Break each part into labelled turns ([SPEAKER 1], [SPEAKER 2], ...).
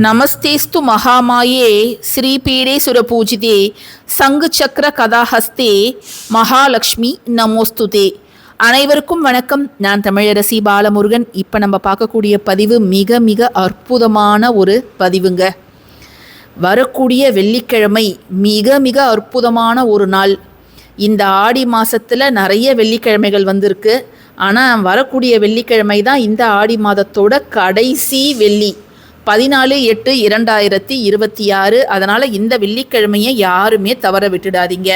[SPEAKER 1] நமஸ்தேஸ்து மகாமாயே ஸ்ரீபீடே சுரபூஜிதே சங்குச்சக்கர கதாஹஸ்தே மகாலட்சுமி நமோஸ்துதே. அனைவருக்கும் வணக்கம். நான் தமிழரசி பாலமுருகன். இப்போ நம்ம பார்க்கக்கூடிய பதிவு மிக மிக அற்புதமான ஒரு பதிவுங்க. வரக்கூடிய வெள்ளிக்கிழமை மிக மிக அற்புதமான ஒரு நாள். இந்த ஆடி மாதத்தில் நிறைய வெள்ளிக்கிழமைகள் வந்திருக்கு. ஆனால் வரக்கூடிய வெள்ளிக்கிழமை தான் இந்த ஆடி மாதத்தோட கடைசி வெள்ளி, 14/8/2026. அதனால் இந்த வெள்ளிக்கிழமையை யாருமே தவற விட்டுடாதீங்க.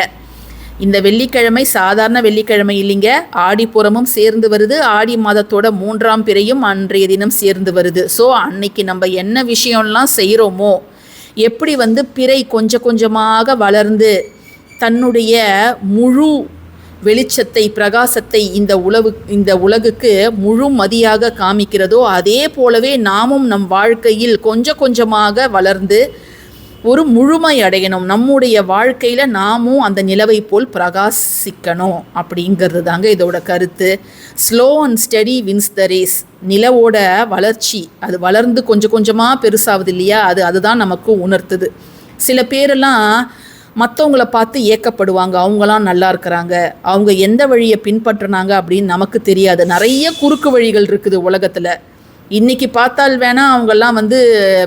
[SPEAKER 1] இந்த வெள்ளிக்கிழமை சாதாரண வெள்ளிக்கிழமை இல்லைங்க. ஆடிப்புறமும் சேர்ந்து வருது, ஆடி மாதத்தோட 3ஆம் பிறையும் அன்றைய தினம் சேர்ந்து வருது. ஸோ அன்னைக்கு நம்ம என்ன விஷயம்லாம் செய்கிறோமோ, எப்படி பிறை கொஞ்சம் கொஞ்சமாக வளர்ந்து தன்னுடைய முழு வெளிச்சத்தை பிரகாசத்தை இந்த உலகுக்கு முழு மதியாக காமிக்கிறதோ, அதே போலவே நாமும் நம் வாழ்க்கையில் கொஞ்சம் கொஞ்சமாக வளர்ந்து ஒரு முழுமை அடையணும். நம்முடைய வாழ்க்கையில் நாமும் அந்த நிலவை போல் பிரகாசிக்கணும் அப்படிங்கிறது தாங்க இதோட கருத்து. Slow and steady wins the race. நிலவோட வளர்ச்சி அது வளர்ந்து கொஞ்சம் கொஞ்சமாக பெருசாகுது இல்லையா, அதுதான் நமக்கு உணர்த்துது. சில பேரெல்லாம் மற்றவங்கள பார்த்து ஏக்கப்படுவாங்க, அவங்களாம் நல்லா இருக்கிறாங்க, அவங்க எந்த வழியை பின்பற்றினாங்க அப்படின்னு நமக்கு தெரியாது. நிறைய குறுக்கு வழிகள் இருக்குது உலகத்தில். இன்றைக்கி பார்த்தால் வேணால் அவங்கெல்லாம்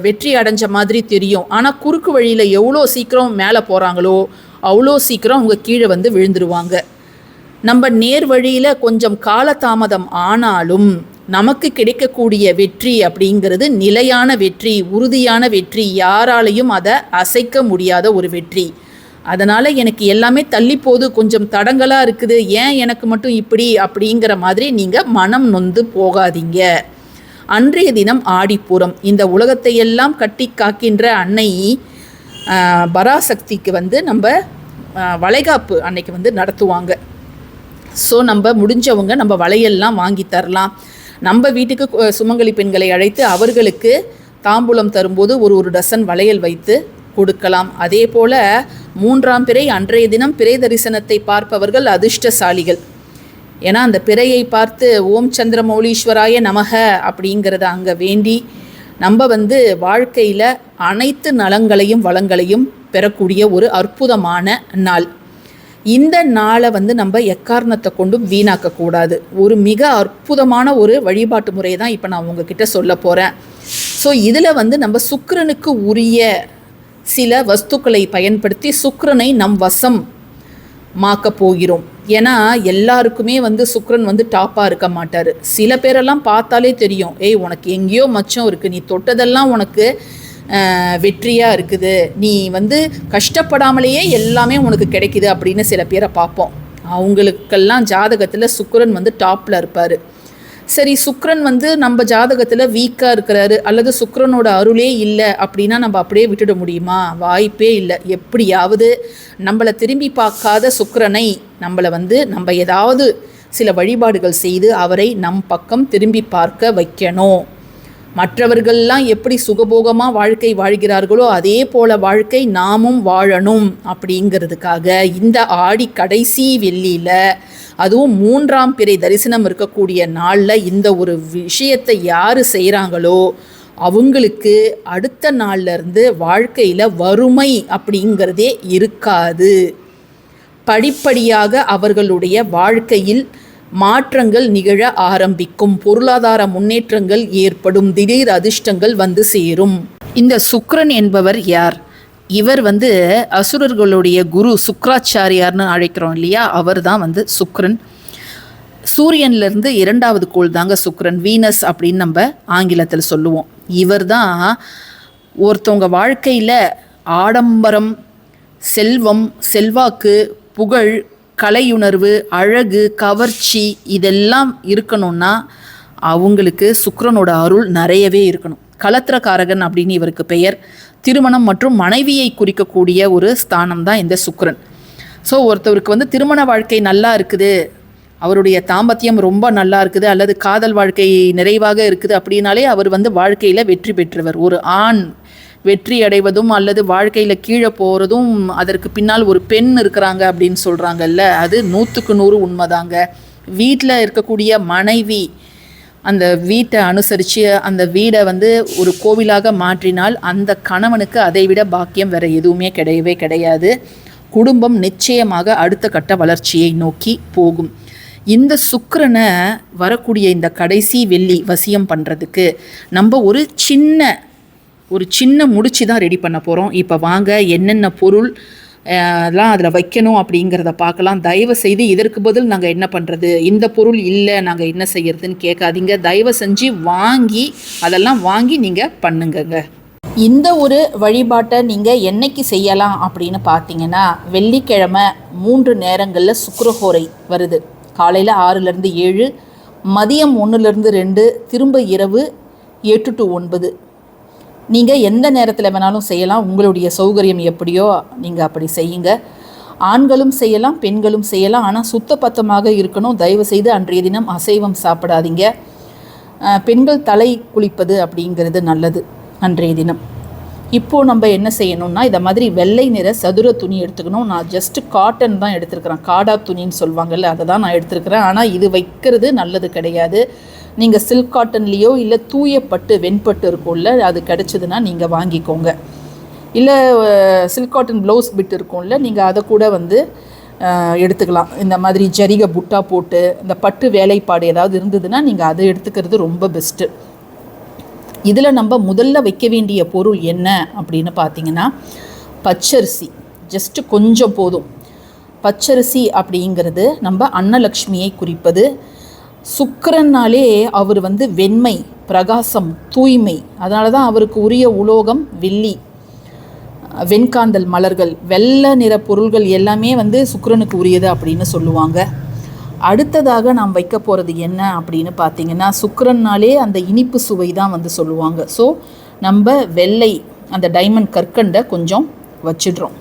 [SPEAKER 1] வெற்றி அடைஞ்ச மாதிரி தெரியும். ஆனால் குறுக்கு வழியில் எவ்வளோ சீக்கிரம் மேலே போகிறாங்களோ அவ்வளோ சீக்கிரம் அவங்க கீழே விழுந்துருவாங்க. நம்ம நேர் வழியில் கொஞ்சம் காலதாமதம் ஆனாலும் நமக்கு கிடைக்கக்கூடிய வெற்றி அப்படிங்கிறது நிலையான வெற்றி, உறுதியான வெற்றி. யாராலையும் அதை அசைக்க முடியாத ஒரு வெற்றி. அதனால் எனக்கு எல்லாமே தள்ளி போது, கொஞ்சம் தடங்களாக இருக்குது, ஏன் எனக்கு மட்டும் இப்படி அப்படிங்கிற மாதிரி நீங்கள் மனம் நொந்து போகாதீங்க. அன்றைய தினம் ஆடிப்பூரம். இந்த உலகத்தை எல்லாம் கட்டி காக்கின்ற அன்னை பராசக்திக்கு நம்ம வளைகாப்பு அன்னைக்கு நடத்துவாங்க. ஸோ நம்ம முடிஞ்சவங்க நம்ம வளையல்லாம் வாங்கி தரலாம். நம்ம வீட்டுக்கு சுமங்கலி பெண்களை அழைத்து அவர்களுக்கு தாம்பூலம் தரும்போது ஒரு டசன் வளையல் வைத்து கொடுக்கலாம். அதே போல் 3ஆம் பிறை அன்றைய தினம் பிறை தரிசனத்தை பார்ப்பவர்கள் அதிர்ஷ்டசாலிகள். ஏன்னா அந்த பிறையை பார்த்து ஓம் சந்திரமௌலீஸ்வராய நமக அப்படிங்கிறத அங்கே வேண்டி நம்ம வாழ்க்கையில் அனைத்து நலங்களையும் வளங்களையும் பெறக்கூடிய ஒரு அற்புதமான நாள். இந்த நாளை நம்ம எக்காரணத்தை கொண்டும் வீணாக்கக்கூடாது. ஒரு மிக அற்புதமான ஒரு வழிபாட்டு முறையை தான் இப்போ நான் உங்ககிட்ட சொல்ல போகிறேன். ஸோ இதில் நம்ம சுக்கிரனுக்கு உரிய சில வஸ்துக்களை பயன்படுத்தி சுக்கிரனை நம் வசம் மாக்க போகிறோம். ஏன்னா எல்லாருக்குமே சுக்கிரன் டாப்பாக இருக்க மாட்டார். சில பேரெல்லாம் பார்த்தாலே தெரியும், உனக்கு எங்கேயோ மச்சம் இருக்குது, நீ தொட்டதெல்லாம் உனக்கு வெற்றியாக இருக்குது, நீ கஷ்டப்படாமலேயே எல்லாமே உனக்கு கிடைக்குது அப்படின்னு சில பேரை பார்ப்போம். அவங்களுக்கெல்லாம் ஜாதகத்தில் சுக்கிரன் டாப்பில் இருப்பார். சரி, சுக்கிரன் நம்ம ஜாதகத்தில் வீக்காக இருக்கிறாரு அல்லது சுக்கிரனோட அருளே இல்லை அப்படின்னா நம்ம அப்படியே விட்டுட முடியுமா? வாய்ப்பே இல்லை. எப்படியாவது நம்மளை திரும்பி பார்க்காத சுக்கிரனை நம்மளை நம்ம ஏதாவது சில வழிபாடுகள் செய்து அவரை நம் பக்கம் திரும்பி பார்க்க வைக்கணும். மற்றவர்கள்லாம் எப்படி சுகபோகமாக வாழ்க்கை வாழ்கிறார்களோ அதே போல் வாழ்க்கை நாமும் வாழணும் அப்படிங்கிறதுக்காக இந்த ஆடி கடைசி வெள்ளியில், அதுவும் 3ஆம் பிறை தரிசனம் இருக்கக்கூடிய நாளில் இந்த ஒரு விஷயத்தை யார் செய்கிறாங்களோ அவங்களுக்கு அடுத்த நாள்லேருந்து வாழ்க்கையில் வறுமை அப்படிங்கிறதே இருக்காது. படிப்படியாக அவர்களுடைய வாழ்க்கையில் மாற்றங்கள் நிகழ ஆரம்பிக்கும், பொருளாதார முன்னேற்றங்கள் ஏற்படும், திடீர் அதிர்ஷ்டங்கள் சேரும். இந்த சுக்கிரன் என்பவர் யார்? இவர் அசுரர்களுடைய குரு சுக்ராச்சாரியார்னு அழைக்கிறோம் இல்லையா, அவர் தான் சுக்கிரன். சூரியன்லேருந்து 2வது கோள் தாங்க சுக்கிரன், வீனஸ் அப்படின்னு நம்ம ஆங்கிலத்தில் சொல்லுவோம். இவர் தான் ஒருத்தவங்க வாழ்க்கையில் ஆடம்பரம், செல்வம், செல்வாக்கு, புகழ், கலையுணர்வு, அழகு, கவர்ச்சி இதெல்லாம் இருக்கணும்னா அவங்களுக்கு சுக்கிரனோட அருள் நிறையவே இருக்கணும். கலத்திரக்காரகன் அப்படின்னு இவருக்கு பெயர். திருமணம் மற்றும் மனைவியை குறிக்கக்கூடிய ஒரு ஸ்தானம் தான் இந்த சுக்கிரன். ஸோ ஒருத்தவருக்கு திருமண வாழ்க்கை நல்லா இருக்குது, அவருடைய தாம்பத்தியம் ரொம்ப நல்லா இருக்குது அல்லது காதல் வாழ்க்கை நிறைவாக இருக்குது அப்படின்னாலே அவர் வாழ்க்கையில் வெற்றி பெற்றவர். ஒரு ஆண் வெற்றி அடைவதும் அல்லது வாழ்க்கையில் கீழே போகிறதும் அதற்கு பின்னால் ஒரு பெண் இருக்கிறாங்க அப்படின்னு சொல்கிறாங்கல்ல, அது 100% உண்மைதாங்க. வீட்டில் இருக்கக்கூடிய மனைவி அந்த வீட்டை அனுசரித்து அந்த வீடை வந்து ஒரு கோவிலாக மாற்றினால் அந்த கணவனுக்கு அதை விட பாக்கியம் வேறு எதுவுமே கிடையவே கிடையாது. குடும்பம் நிச்சயமாக அடுத்த கட்ட வளர்ச்சியை நோக்கி போகும். இந்த சுக்கிரனை வரக்கூடிய இந்த கடைசி வெள்ளி வசியம் பண்ணுறதுக்கு நம்ம ஒரு சின்ன முடிச்சு தான் ரெடி பண்ண போகிறோம். இப்போ வாங்க என்னென்ன பொருள் எல்லாம் அதில் வைக்கணும் அப்படிங்கிறத பார்க்கலாம். தயவு செய்து இதற்கு பதில் நாங்கள் என்ன பண்ணுறது, இந்த பொருள் இல்லை நாங்கள் என்ன செய்யறதுன்னு கேட்காதீங்க. தயவு செஞ்சு அதெல்லாம் வாங்கி நீங்கள் பண்ணுங்கங்க. இந்த ஒரு வழிபாட்டை நீங்கள் என்னைக்கு செய்யலாம் அப்படின்னு பார்த்தீங்கன்னா, வெள்ளிக்கிழமை 3 நேரங்களில் சுக்கிரஹோரை வருது. காலையில் 6லேருந்து 7, மதியம் 1லேருந்து 2, திரும்ப இரவு 8 to 9. நீங்கள் எந்த நேரத்தில் வேணாலும் செய்யலாம். உங்களுடைய சௌகரியம் எப்படியோ நீங்கள் அப்படி செய்யுங்க. ஆண்களும் செய்யலாம், பெண்களும் செய்யலாம். ஆனால் சுத்தபத்தமாக இருக்கணும். தயவுசெய்து அன்றைய தினம் அசைவம் சாப்பிடாதீங்க. பெண்கள் தலை குளிப்பது அப்படிங்கிறது நல்லது அன்றைய தினம். இப்போது நம்ம என்ன செய்யணும்னா, இதை மாதிரி வெள்ளை நிற சதுர துணி எடுத்துக்கணும். நான் ஜஸ்ட்டு காட்டன் தான் எடுத்துருக்கிறேன். காடா துணின்னு சொல்லுவாங்கள்ல, அதை தான் நான் எடுத்துருக்கிறேன். ஆனால் இது வைக்கிறது நல்லது கிடையாது. நீங்கள் சில்க் காட்டன்லேயோ இல்லை தூய பட்டு வெண்பட்டு இருக்கும்ல, அது கிடச்சிதுன்னா நீங்கள் வாங்கிக்கோங்க. இல்லை சில்க் காட்டன் ப்ளவுஸ் பிட் இருக்கும்ல, நீங்கள் அதை கூட வந்து எடுத்துக்கலாம். இந்த மாதிரி ஜரிகை புட்டா போட்டு இந்த பட்டு வேலைப்பாடு ஏதாவது இருந்ததுன்னா நீங்கள் அதை எடுத்துக்கிறது ரொம்ப பெஸ்ட்டு. இதில் நம்ம முதல்ல வைக்க வேண்டிய பொருள் என்ன அப்படின்னு பார்த்தீங்கன்னா, பச்சரிசி. ஜஸ்ட்டு கொஞ்சம் போதும். பச்சரிசி அப்படிங்கிறது நம்ம அன்னலக்ஷ்மியை குறிப்பது. சுக்கிரன்னாலே அவர் வந்து வெண்மை, பிரகாசம், தூய்மை. அதனால தான் அவருக்கு உரிய உலோகம் வெள்ளி, வெண்காந்தல் மலர்கள், வெள்ளை நிற பொருள்கள் எல்லாமே வந்து சுக்கிரனுக்கு உரியது அப்படின்னு சொல்லுவாங்க. அடுத்ததாக நாம் வைக்க போகிறது என்ன அப்படின்னு பார்த்தீங்கன்னா, சுக்கிரன்னாலே அந்த இனிப்பு சுவை தான் வந்து சொல்லுவாங்க. ஸோ நம்ம வெள்ளை அந்த டைமண்ட் கற்கண்டை கொஞ்சம் வச்சிடுறோம்.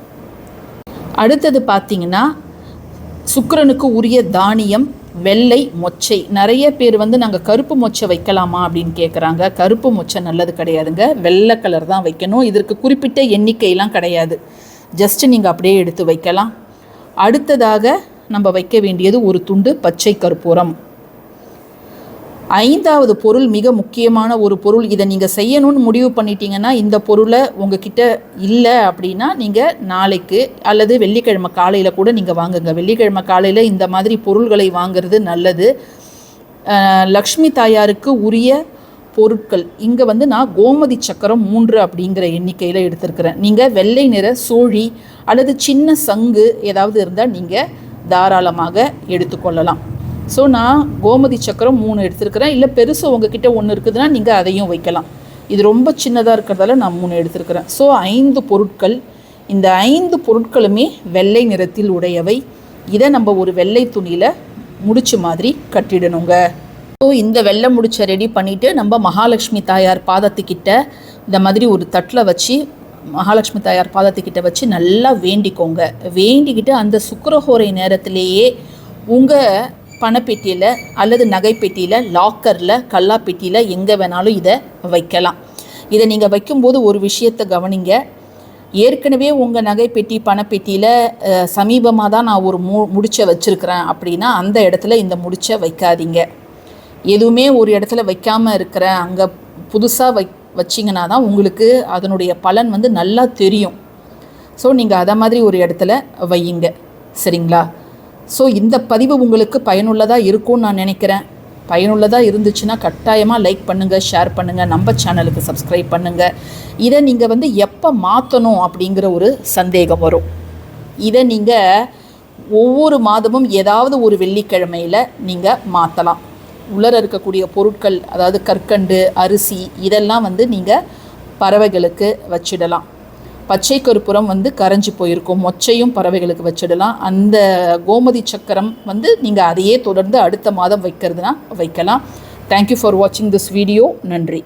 [SPEAKER 1] அடுத்தது பார்த்திங்கன்னா, சுக்கிரனுக்கு உரிய தானியம் வெள்ளை மொச்சை. நிறைய பேர் வந்து நாங்கள் கருப்பு மொச்சை வைக்கலாமா அப்படின்னு கேட்குறாங்க. கருப்பு மொச்சை நல்லது கிடையாதுங்க. வெள்ளை கலர் தான் வைக்கணும். இதற்கு குறிப்பிட்ட எண்ணிக்கையெல்லாம் கிடையாது. ஜஸ்ட்டு நீங்கள் அப்படியே எடுத்து வைக்கலாம். அடுத்ததாக நம்ம வைக்க வேண்டியது ஒரு துண்டு பச்சை கற்பூரம். 5வது பொருள் மிக முக்கியமான ஒரு பொருள். இதை நீங்கள் செய்யணும்னு முடிவு பண்ணிட்டீங்கன்னா, இந்த பொருளை உங்ககிட்ட இல்லை அப்படின்னா நீங்கள் நாளைக்கு அல்லது வெள்ளிக்கிழமை காலையில் கூட நீங்கள் வாங்குங்க. வெள்ளிக்கிழமை காலையில் இந்த மாதிரி பொருள்களை வாங்கிறது நல்லது. லக்ஷ்மி தாயாருக்கு உரிய பொருட்கள் இங்கே வந்து நான் கோமதி சக்கரம் 3 அப்படிங்கிற எண்ணிக்கையில் எடுத்துருக்கிறேன். நீங்கள் வெள்ளை நிற சோழி அல்லது சின்ன சங்கு ஏதாவது இருந்தால் நீங்கள் தாராளமாக எடுத்துக்கொள்ளலாம். ஸோ நான் கோமதி சக்கரம் 3 எடுத்துருக்கிறேன். இல்லை பெருசு உங்ககிட்ட ஒன்று இருக்குதுன்னா நீங்கள் அதையும் வைக்கலாம். இது ரொம்ப சின்னதாக இருக்கிறதால நான் 3 எடுத்துருக்கிறேன். ஸோ 5 பொருட்கள். இந்த 5 பொருட்களுமே வெள்ளை நிறத்தில் உடையவை. இதை நம்ம ஒரு வெள்ளை துணியில் முடிச்சு மாதிரி கட்டிடணுங்க. ஸோ இந்த வெள்ளை முடிச்சை ரெடி பண்ணிவிட்டு நம்ம மகாலட்சுமி தாயார் பாதத்துக்கிட்ட இந்த மாதிரி ஒரு தட்டில் வச்சு மகாலட்சுமி தாயார் பாதத்துக்கிட்ட வச்சு நல்லா வேண்டிக்கோங்க. வேண்டிக்கிட்டு அந்த சுக்கிரஹோரை நேரத்திலேயே உங்கள் பணப்பெட்டியில் அல்லது நகைப்பெட்டியில், லாக்கரில், கல்லாப்பெட்டியில் எங்கே வேணாலும் இதை வைக்கலாம். இதை நீங்கள் வைக்கும்போது ஒரு விஷயத்தை கவனிங்க. ஏற்கனவே உங்கள் நகைப்பெட்டி பணப்பெட்டியில் சமீபமாக தான் நான் ஒரு முடிச்சை வச்சுருக்கிறேன் அப்படின்னா அந்த இடத்துல இந்த முடிச்சை வைக்காதீங்க. எதுவுமே ஒரு இடத்துல வைக்காமல் இருக்கிறேன் அங்கே புதுசாக வச்சிங்கன்னா தான் உங்களுக்கு அதனுடைய பலன் வந்து நல்லா தெரியும். ஸோ நீங்கள் அதை மாதிரி ஒரு இடத்துல வையுங்க. சரிங்களா? ஸோ இந்த பதிவு உங்களுக்கு பயனுள்ளதாக இருக்கும்னு நான் நினைக்கிறேன். பயனுள்ளதாக இருந்துச்சுன்னா கட்டாயமாக லைக் பண்ணுங்கள், ஷேர் பண்ணுங்கள், நம்ம சேனலுக்கு சப்ஸ்கிரைப் பண்ணுங்கள். இதை நீங்கள் வந்து எப்போ மாற்றணும் அப்படிங்கிற ஒரு சந்தேகம் வரும். இதை நீங்கள் ஒவ்வொரு மாதமும் ஏதாவது ஒரு வெள்ளிக்கிழமையில் நீங்கள் மாற்றலாம். உலர இருக்கக்கூடிய பொருட்கள், அதாவது கற்கண்டு, அரிசி, இதெல்லாம் வந்து நீங்கள் பறவைகளுக்கு வச்சிடலாம். பச்சை கற்பூரம் வந்து கரைஞ்சி போயிருக்கும், மொச்சையும் பறவைகளுக்கு வச்சிடலாம். அந்த கோமதி சக்கரம் வந்து நீங்கள் அதையே தொடர்ந்து அடுத்த மாதம் வைக்கிறதுனா வைக்கலாம். தேங்க்யூ ஃபார் வாட்சிங் திஸ் வீடியோ. நன்றி.